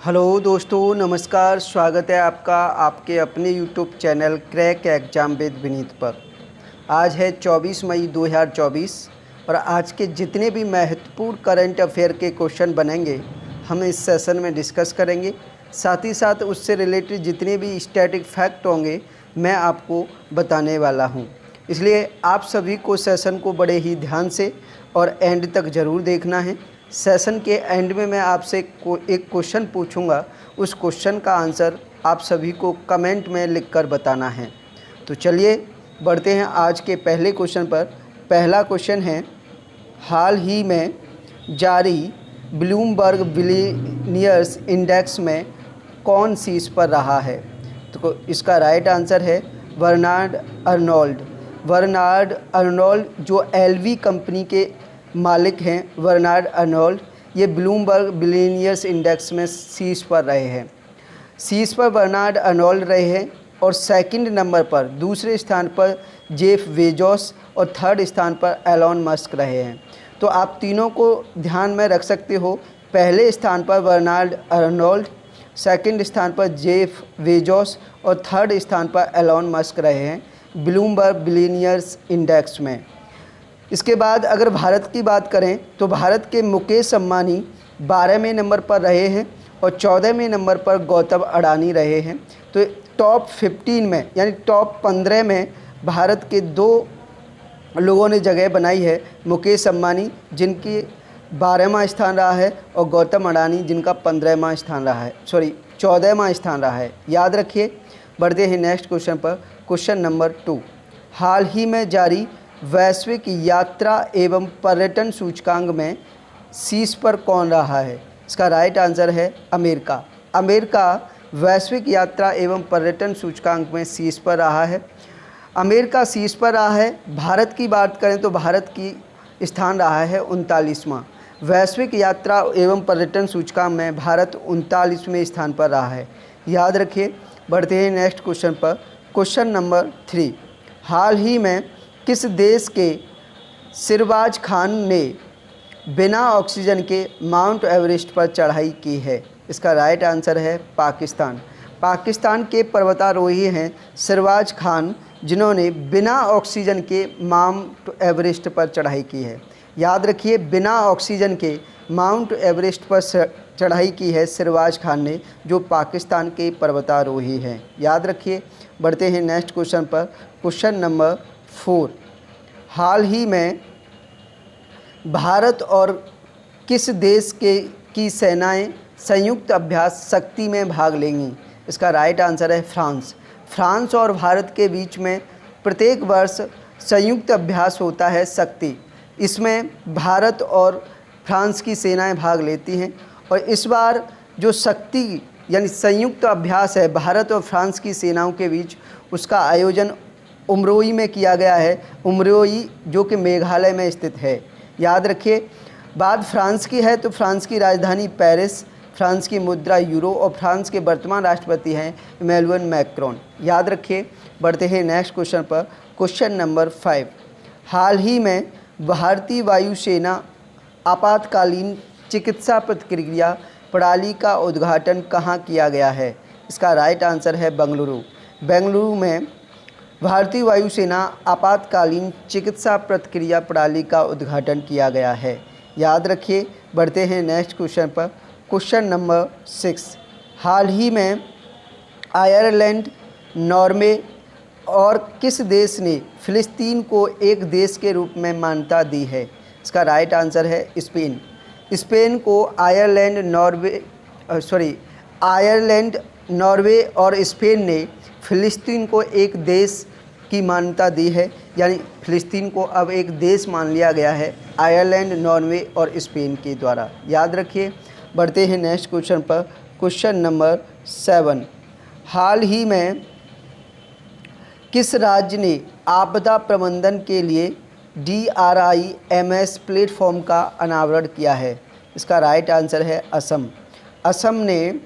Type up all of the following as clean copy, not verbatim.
Hello दोस्तों, नमस्कार। स्वागत है आपका आपके अपने YouTube channel crack exam with Vineet पर। आज है 24 मई 2024 और आज के जितने भी महत्वपूर्ण करंट अफेयर के क्वेश्चन बनेंगे हम इस सेशन में डिस्कस करेंगे। साथ ही साथ उससे रिलेटेड जितने भी स्टैटिक फैक्ट होंगे मैं आपको बताने वाला हूं। इसलिए आप सभी को सेशन को बड़े ही ध्यान से और एंड तक ज़रूर देखना है। सेशन के एंड में मैं आपसे एक क्वेश्चन पूछूंगा, उस क्वेश्चन का आंसर आप सभी को कमेंट में लिखकर बताना है। तो चलिए बढ़ते हैं आज के पहले क्वेश्चन पर। पहला क्वेश्चन है, हाल ही में जारी ब्लूमबर्ग बिलियनियर्स इंडेक्स में कौन शीर्ष पर रहा है? तो इसका राइट आंसर है बर्नार्ड अर्नोल्ड। बर्नार्ड अर्नोल्ड जो एलवी कंपनी के मालिक हैं, बर्नार्ड अर्नोल्ड, ये ब्लूमबर्ग बिलियनियर्स इंडेक्स में शीर्ष पर रहे हैं। शीर्ष पर बर्नार्ड अर्नोल्ड रहे हैं और सेकंड नंबर पर दूसरे स्थान पर जेफ बेजोस और थर्ड स्थान पर एलॉन मस्क रहे हैं। तो आप तीनों को ध्यान में रख सकते हो। पहले स्थान पर बर्नार्ड अर्नोल्ड, सेकंड स्थान पर जेफ बेजोस और थर्ड स्थान पर एलॉन मस्क रहे हैं ब्लूमबर्ग बिलियनियर्स इंडेक्स में। इसके बाद अगर भारत की बात करें तो भारत के मुकेश अंबानी 12वें नंबर पर रहे हैं और 14वें नंबर पर गौतम अडानी रहे हैं। तो टॉप 15 में यानी टॉप 15 में भारत के दो लोगों ने जगह बनाई है, मुकेश अंबानी जिनकी 12वां स्थान रहा है और गौतम अडानी जिनका 15वां स्थान रहा है, 14वां स्थान रहा है। याद रखिए। बढ़ते हैं नेक्स्ट क्वेश्चन पर। क्वेश्चन नंबर 2, हाल ही में जारी वैश्विक यात्रा एवं पर्यटन सूचकांक में शीर्ष पर कौन रहा है? इसका राइट आंसर है अमेरिका। अमेरिका वैश्विक यात्रा एवं पर्यटन सूचकांक में शीर्ष पर रहा है। अमेरिका शीर्ष पर रहा है। भारत की बात करें तो भारत की स्थान रहा है 39वां। वैश्विक यात्रा एवं पर्यटन सूचकांक में भारत 39वें स्थान पर रहा है। याद रखिए। बढ़ते हैं नेक्स्ट क्वेश्चन पर। क्वेश्चन नंबर 3, हाल ही में किस देश के सिरबाज खान ने बिना ऑक्सीजन के माउंट एवरेस्ट पर चढ़ाई की है? इसका राइट आंसर है पाकिस्तान। पाकिस्तान के पर्वतारोही हैं सिरबाज खान, जिन्होंने बिना ऑक्सीजन के माउंट एवरेस्ट पर चढ़ाई की है। याद रखिए, बिना ऑक्सीजन के माउंट एवरेस्ट पर चढ़ाई की है सिरबाज खान ने, जो पाकिस्तान के पर्वतारोही हैं। याद रखिए। बढ़ते हैं नेक्स्ट क्वेश्चन पर। क्वेश्चन नंबर 4, हाल ही में भारत और किस देश की सेनाएं संयुक्त अभ्यास शक्ति में भाग लेंगी? इसका राइट आंसर है फ्रांस। फ्रांस और भारत के बीच में प्रत्येक वर्ष संयुक्त अभ्यास होता है शक्ति। इसमें भारत और फ्रांस की सेनाएं भाग लेती हैं और इस बार जो शक्ति यानी संयुक्त अभ्यास है भारत और फ्रांस की सेनाओं के बीच, उसका आयोजन उमरोई में किया गया है। उमरोई जो कि मेघालय में स्थित है। याद रखिए। बात फ्रांस की है तो फ्रांस की राजधानी पेरिस, फ्रांस की मुद्रा यूरो और फ्रांस के वर्तमान राष्ट्रपति हैं इमैनुअल मैक्रोन। याद रखिए। बढ़ते हैं नेक्स्ट क्वेश्चन पर। क्वेश्चन नंबर 5, हाल ही में भारतीय वायुसेना आपातकालीन चिकित्सा प्रतिक्रिया प्रणाली का उद्घाटन कहाँ किया गया है? इसका राइट आंसर है बेंगलुरु। बेंगलुरु में भारतीय वायुसेना आपातकालीन चिकित्सा प्रतिक्रिया प्रणाली का उद्घाटन किया गया है। याद रखिए। बढ़ते हैं नेक्स्ट क्वेश्चन पर। क्वेश्चन नंबर 6, हाल ही में आयरलैंड, नॉर्वे और किस देश ने फ़िलिस्तीन को एक देश के रूप में मान्यता दी है? इसका राइट आंसर है स्पेन। स्पेन को आयरलैंड, नॉर्वे और स्पेन ने फ़िलिस्तीन को एक देश की मान्यता दी है, यानी फ़िलिस्तीन को अब एक देश मान लिया गया है आयरलैंड, नॉर्वे और स्पेन के द्वारा। याद रखिए। बढ़ते हैं नेक्स्ट क्वेश्चन पर। क्वेश्चन नंबर 7, हाल ही में किस राज्य ने आपदा प्रबंधन के लिए DRIMS प्लेटफॉर्म का अनावरण किया है? इसका राइट आंसर है असम। असम ने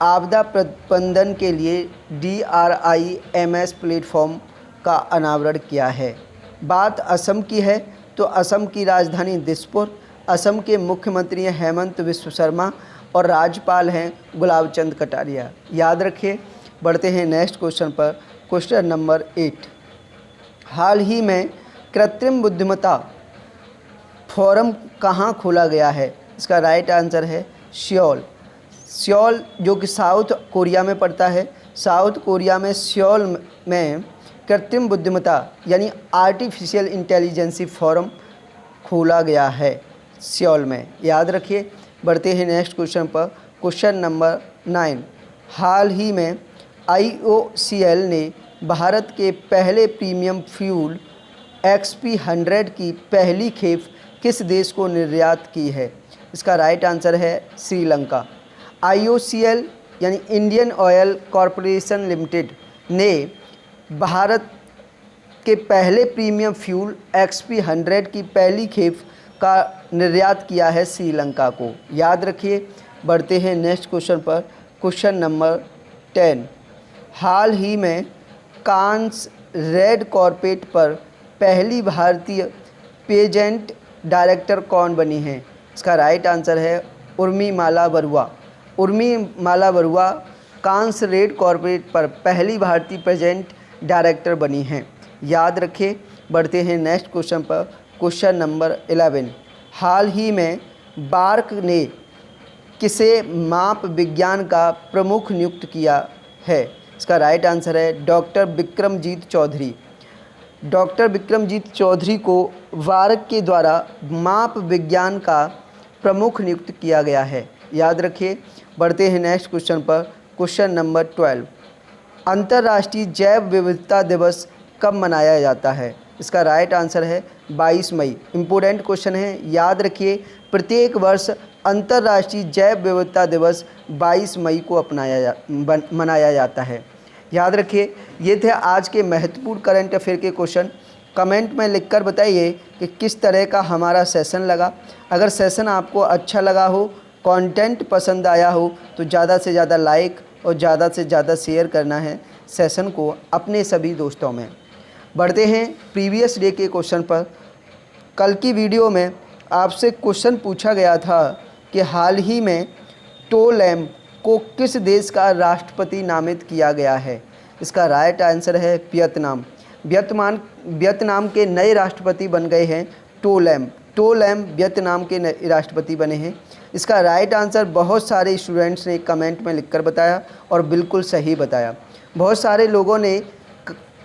आपदा प्रबंधन के लिए DRIMS प्लेटफॉर्म का अनावरण किया है। बात असम की है तो असम की राजधानी दिसपुर, असम के मुख्यमंत्री हैं हेमंत बिस्व शर्मा और राज्यपाल हैं गुलाब चंद कटारिया। याद रखिए। बढ़ते हैं नेक्स्ट क्वेश्चन पर। Question number 8। हाल ही में कृत्रिम बुद्धिमत्ता फोरम कहाँ खोला गया है? इसका राइट आंसर है सियोल। सियोल जो कि साउथ कोरिया में पड़ता है। साउथ कोरिया में सियोल में कृत्रिम बुद्धिमत्ता यानी आर्टिफिशियल इंटेलिजेंसी फोरम खोला गया है सियोल में। याद रखिए। बढ़ते हैं नेक्स्ट क्वेश्चन पर। Question number 9। हाल ही में IOCL ने भारत के पहले प्रीमियम फ्यूल XP100 की पहली खेप किस देश को निर्यात की है? इसका राइट आंसर है श्रीलंका। IOCL यानी इंडियन ऑयल कॉरपोरेशन लिमिटेड ने भारत के पहले प्रीमियम फ्यूल XP100 की पहली खेप का निर्यात किया है श्रीलंका को। याद रखिए। बढ़ते हैं नेक्स्ट क्वेश्चन पर। Question number 10। हाल ही में कांस रेड कार्पेट पर पहली भारतीय पेजेंट डायरेक्टर कौन बनी है? इसका राइट आंसर है उर्मिमाला बरुआ। उर्मिमाला बरुआ कांस रेड कार्पेट पर पहली भारतीय पेजेंट डायरेक्टर बनी हैं। याद रखिए। बढ़ते हैं नेक्स्ट क्वेश्चन पर। Question number 11। हाल ही में बार्क ने किसे माप विज्ञान का प्रमुख नियुक्त किया है? इसका राइट आंसर है डॉक्टर विक्रमजीत चौधरी। डॉक्टर विक्रमजीत चौधरी को बार्क के द्वारा माप विज्ञान का प्रमुख नियुक्त किया गया है। याद रखिए। बढ़ते हैं नेक्स्ट क्वेश्चन पर। Question number 12। अंतर्राष्ट्रीय जैव विविधता दिवस कब मनाया जाता है? इसका राइट आंसर है 22 मई। इम्पोर्टेंट क्वेश्चन है। याद रखिए। प्रत्येक वर्ष अंतर्राष्ट्रीय जैव विविधता दिवस 22 मई को मनाया जाता है। याद रखिए। ये थे आज के महत्वपूर्ण करंट अफेयर के क्वेश्चन। कमेंट में लिखकर बताइए कि किस तरह का हमारा सेशन लगा। अगर सेशन आपको अच्छा लगा हो, कंटेंट पसंद आया हो, तो ज़्यादा से ज़्यादा लाइक और ज़्यादा से ज़्यादा शेयर करना है सेशन को अपने सभी दोस्तों में। बढ़ते हैं प्रीवियस डे के क्वेश्चन पर। कल की वीडियो में आपसे क्वेश्चन पूछा गया था कि हाल ही में टो लैम को किस देश का राष्ट्रपति नामित किया गया है? इसका राइट आंसर है वियतनाम। वियतनाम के नए राष्ट्रपति बन गए हैं To Lam. To Lam Vietnam के नए राष्ट्रपति बने हैं। इसका राइट आंसर बहुत सारे स्टूडेंट्स ने कमेंट में लिखकर बताया और बिल्कुल सही बताया। बहुत सारे लोगों ने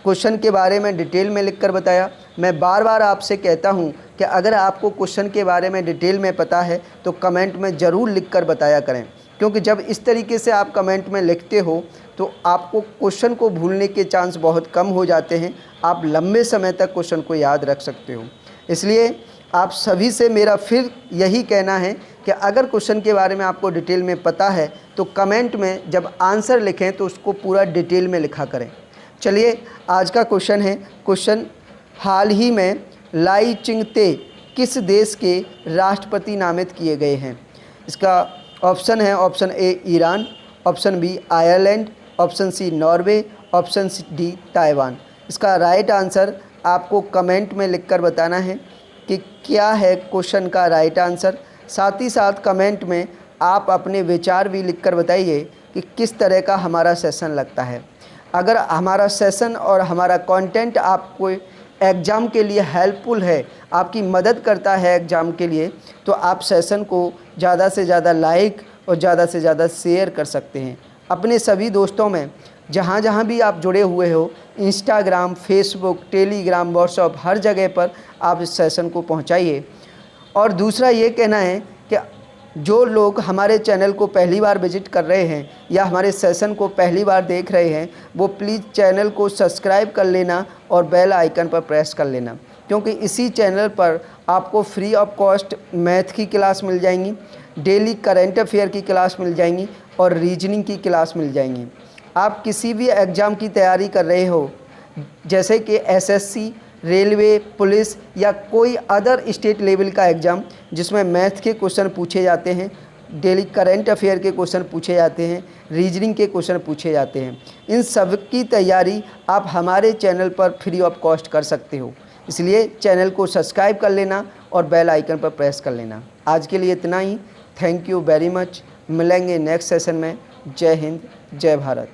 क्वेश्चन के बारे में डिटेल में लिखकर बताया। मैं बार बार आपसे कहता हूं कि अगर आपको क्वेश्चन के बारे में डिटेल में पता है तो कमेंट में ज़रूर लिखकर बताया करें, क्योंकि जब इस तरीके से आप कमेंट में लिखते हो तो आपको क्वेश्चन को भूलने के चांस बहुत कम हो जाते हैं। आप लंबे समय तक क्वेश्चन को याद रख सकते हो। इसलिए आप सभी से मेरा फिर यही कहना है कि अगर क्वेश्चन के बारे में आपको डिटेल में पता है तो कमेंट में जब आंसर लिखें तो उसको पूरा डिटेल में लिखा करें। चलिए आज का क्वेश्चन है। क्वेश्चन, हाल ही में लाई चिंगते किस देश के राष्ट्रपति नामित किए गए हैं? इसका ऑप्शन है option A Iran, option B Ireland, option C Norway, option D Taiwan. इसका राइट आंसर आपको कमेंट में लिखकर बताना है कि क्या है क्वेश्चन का राइट आंसर। साथ ही साथ कमेंट में आप अपने विचार भी लिखकर बताइए कि किस तरह का हमारा सेशन लगता है। अगर हमारा सेशन और हमारा कंटेंट आपको एग्ज़ाम के लिए हेल्पफुल है, आपकी मदद करता है एग्ज़ाम के लिए, तो आप सेशन को ज़्यादा से ज़्यादा लाइक और ज़्यादा से ज़्यादा शेयर कर सकते हैं अपने सभी दोस्तों में। जहाँ जहाँ भी आप जुड़े हुए हो, इंस्टाग्राम, फेसबुक, टेलीग्राम, व्हाट्सएप, हर जगह पर आप इस सेशन को पहुँचाइए। और दूसरा ये कहना है कि जो लोग हमारे चैनल को पहली बार विजिट कर रहे हैं या हमारे सेशन को पहली बार देख रहे हैं, वो प्लीज़ चैनल को सब्सक्राइब कर लेना और बेल आइकन पर प्रेस कर लेना, क्योंकि इसी चैनल पर आपको फ्री ऑफ कॉस्ट मैथ की क्लास मिल जाएंगी, डेली करंट अफेयर की क्लास मिल जाएंगी और रीजनिंग की क्लास मिल जाएंगी। आप किसी भी एग्ज़ाम की तैयारी कर रहे हो, जैसे कि एसएससी, रेलवे, पुलिस या कोई अदर स्टेट लेवल का एग्ज़ाम जिसमें मैथ के क्वेश्चन पूछे जाते हैं, डेली करंट अफेयर के क्वेश्चन पूछे जाते हैं, रीजनिंग के क्वेश्चन पूछे जाते हैं, इन सब की तैयारी आप हमारे चैनल पर फ्री ऑफ कॉस्ट कर सकते हो। इसलिए चैनल को सब्सक्राइब कर लेना और बेल आइकन पर प्रेस कर लेना। आज के लिए इतना ही। Thank you very much. मिलेंगे नेक्स्ट सेशन में। जय हिंद, जय भारत।